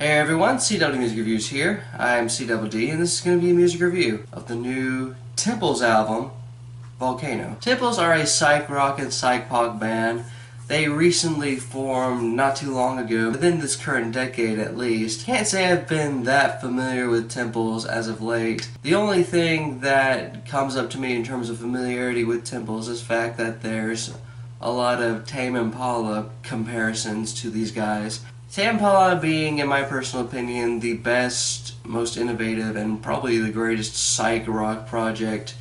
Hey everyone, CW Music Reviews here. I'm CWD and this is going to be a music review of the new Temples album, Volcano. Temples are a psych rock and psych pop band. They recently formed not too long ago, within this current decade at least. Can't say I've been that familiar with Temples as of late. The only thing that comes up to me in terms of familiarity with Temples is the fact that there's a lot of Tame Impala comparisons to these guys. Tame Impala being, in my personal opinion, the best, most innovative, and probably the greatest psych rock project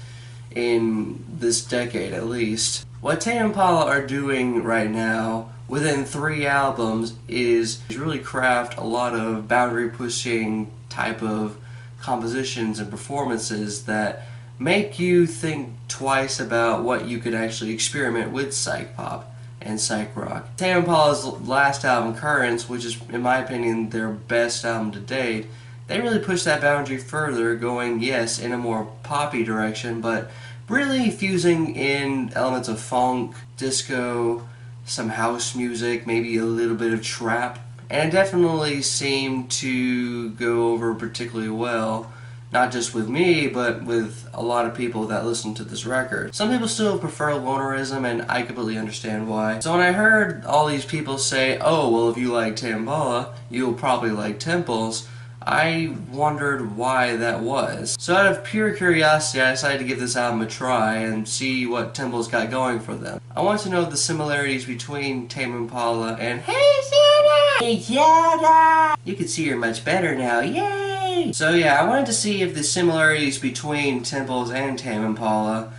in this decade at least. What Tame Impala are doing right now, within 3 albums, is really craft a lot of boundary-pushing type of compositions and performances that make you think twice about what you could actually experiment with psych pop and psych rock. Tame Impala's last album, Currents, which is in my opinion their best album to date, they really pushed that boundary further, going yes in a more poppy direction, but really fusing in elements of funk, disco, some house music, maybe a little bit of trap, and it definitely seemed to go over particularly well. Not just with me, but with a lot of people that listen to this record. Some people still prefer lonerism, and I completely understand why. So when I heard all these people say, oh, well, if you like Tame Impala, you'll probably like Temples, I wondered why that was. So out of pure curiosity, I decided to give this album a try and see what Temples got going for them. I want to know the similarities between Tame Impala and Hey Santa! Hey Santa! You can see her much better now, yay! So yeah, I wanted to see if the similarities between Temples and Tame Impala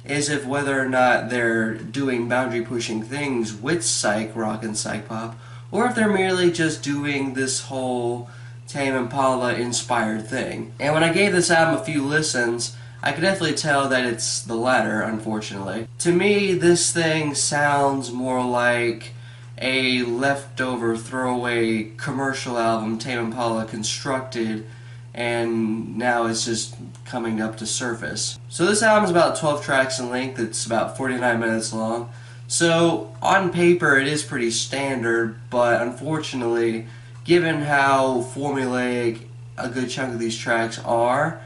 is if whether or not they're doing boundary-pushing things with psych rock and psych pop, or if they're merely just doing this whole Tame Impala inspired thing. And when I gave this album a few listens, I could definitely tell that it's the latter, unfortunately. To me, this thing sounds more like a leftover throwaway commercial album Tame Impala constructed, and now it's just coming up to surface. So this album is about 12 tracks in length. It's about 49 minutes long. So on paper it is pretty standard, but unfortunately, given how formulaic a good chunk of these tracks are,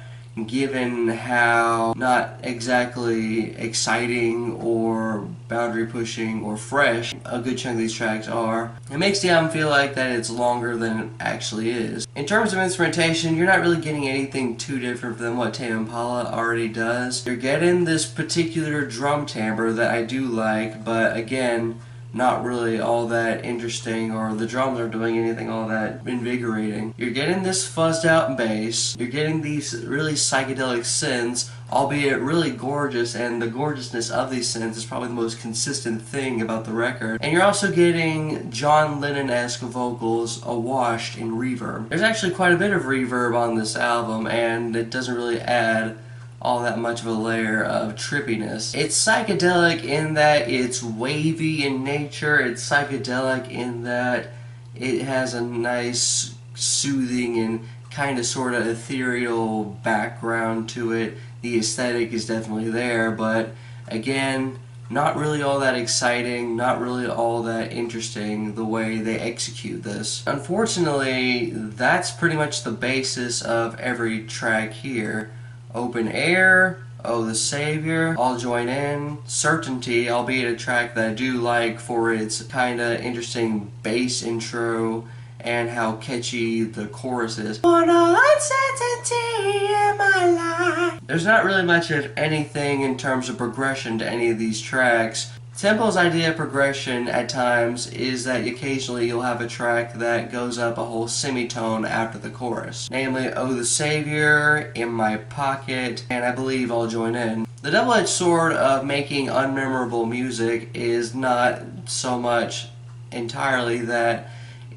given how not exactly exciting or boundary pushing or fresh a good chunk of these tracks are, it makes the album feel like that it's longer than it actually is. In terms of instrumentation, you're not really getting anything too different than what Tame Impala already does. You're getting this particular drum timbre that I do like, but again, not really all that interesting, or the drums aren't doing anything all that invigorating. You're getting this fuzzed out bass, you're getting these really psychedelic synths, albeit really gorgeous, and the gorgeousness of these synths is probably the most consistent thing about the record. And you're also getting John Lennon-esque vocals awashed in reverb. There's actually quite a bit of reverb on this album, and it doesn't really add all that much of a layer of trippiness. It's psychedelic in that it's wavy in nature. It's psychedelic in that it has a nice, soothing, and kind of sort of ethereal background to it. The aesthetic is definitely there, but again, not really all that exciting, not really all that interesting the way they execute this. Unfortunately, that's pretty much the basis of every track here. Open Air, Oh the Savior, I'll Join In, Certainty, albeit a track that I do like for its kinda interesting bass intro and how catchy the chorus is. Want all uncertainty in my life. There's not really much of anything in terms of progression to any of these tracks. Temple's idea of progression at times is that occasionally you'll have a track that goes up a whole semitone after the chorus. Namely, Oh the Savior, In My Pocket, and I believe I'll Join In. The double-edged sword of making unmemorable music is not so much entirely that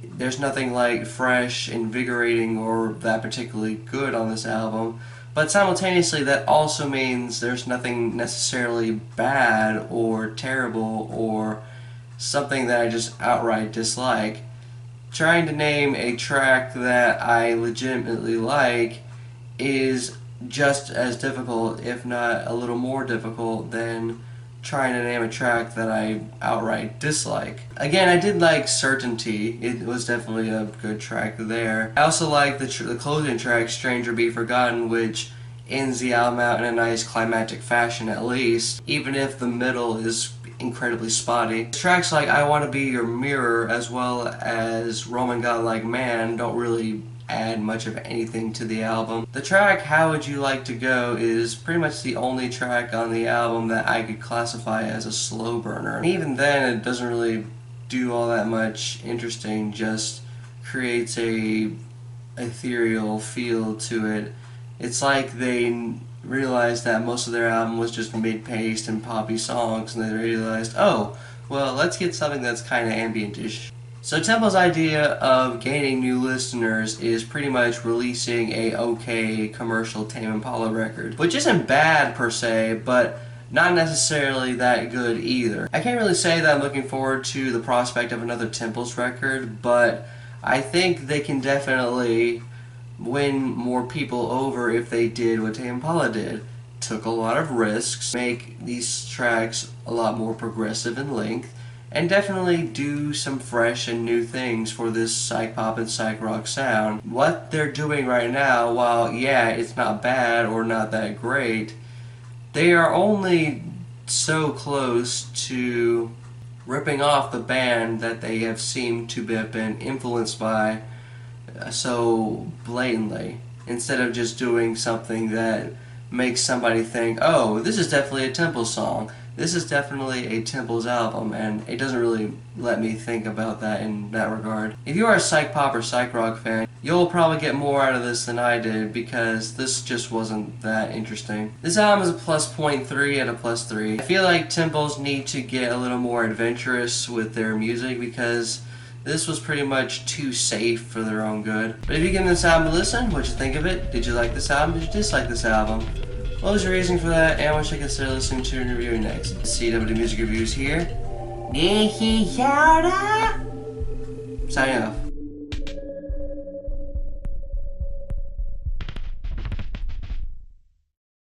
there's nothing like fresh, invigorating, or that particularly good on this album, but simultaneously that also means there's nothing necessarily bad or terrible or something that I just outright dislike. Trying to name a track that I legitimately like is just as difficult, if not a little more difficult, than trying to name a track that I outright dislike. Again, I did like Certainty. It was definitely a good track there. I also like the closing track, Stranger Be Forgotten, which ends the album out in a nice climactic fashion at least, even if the middle is incredibly spotty. Tracks like I Want to Be Your Mirror as well as Roman Godlike Man don't really add much of anything to the album. The track How Would You Like to Go is pretty much the only track on the album that I could classify as a slow burner. And even then it doesn't really do all that much interesting, just creates a ethereal feel to it. It's like they realized that most of their album was just mid-paced and poppy songs, and they realized, oh, well, let's get something that's kind of ambient-ish. So Temple's idea of gaining new listeners is pretty much releasing a okay commercial Tame Impala record, which isn't bad per se, but not necessarily that good either. I can't really say that I'm looking forward to the prospect of another Temple's record, but I think they can definitely win more people over if they did what Tame Impala did. Took a lot of risks, make these tracks a lot more progressive in length, and definitely do some fresh and new things for this psych pop and psych rock sound. What they're doing right now, while yeah, it's not bad or not that great, they are only so close to ripping off the band that they have seemed to have been influenced by so blatantly, instead of just doing something that makes somebody think, oh, this is definitely a Temple song, this is definitely a Temple's album, and it doesn't really let me think about that in that regard. If you are a psych pop or psych rock fan, you'll probably get more out of this than I did, because this just wasn't that interesting. This album is a +0.3 and a +3. I feel like Temples need to get a little more adventurous with their music, because this was pretty much too safe for their own good. But if you give this album a listen, what'd you think of it? Did you like this album? Did you dislike this album? What was your reasoning for that, and what should I consider listening to and reviewing next? CWD Music Reviews here. Signing off.